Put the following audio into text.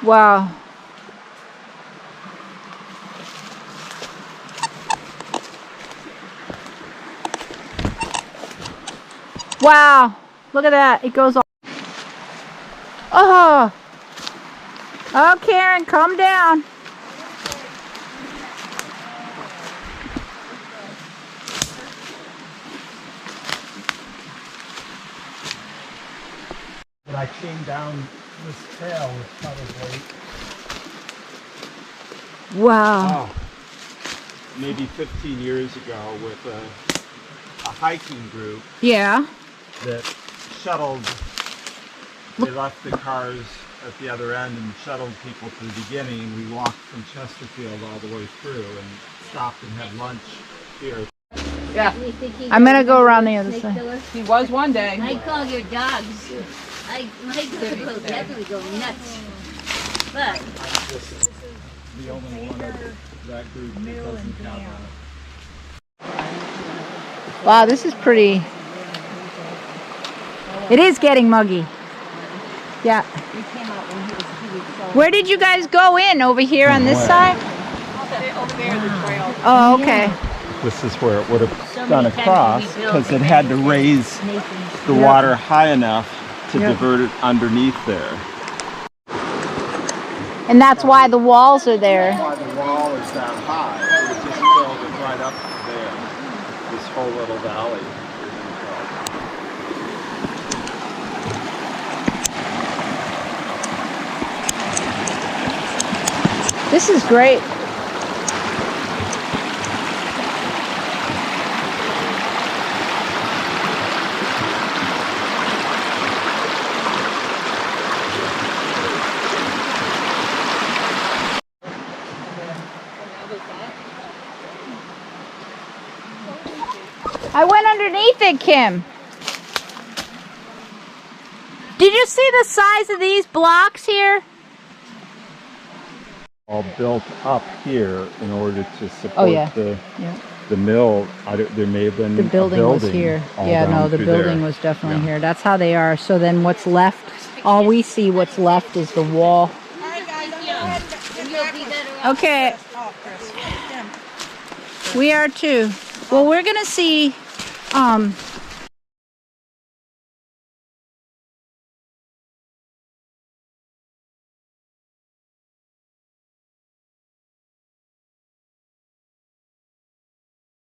Wow. Wow. Look at that. It goes all. Oh. Oh, Karen, calm down. When I came down this trail was probably Wow. maybe 15 years ago with a hiking group Yeah. that shuttled. They left the cars at the other end and shuttled people to the beginning. We walked from Chesterfield all the way through and stopped and had lunch here. Yeah. I'm going to go around the other side. He was one day. I call your dogs. My dog will definitely go nuts. But I'm just the only one of that group that doesn't have a... Wow, this is pretty. It is getting muggy. Yeah. Where did you guys go in? Over here on this side? Over there, the trail. Oh, okay. This is where it would have gone across because it had to raise the water high enough to divert it underneath there. And that's why the walls are there. That's why the wall is that high. It just filled it right up there. This whole little valley. This is great. I went underneath it, Kim. Did you see the size of these blocks here? All built up here in order to support the mill. There may have been the building was here. Yeah, no, the building was definitely here. That's how they are. So then what's left, all we see what's left is the wall. Okay. We are too. Well, we're going to see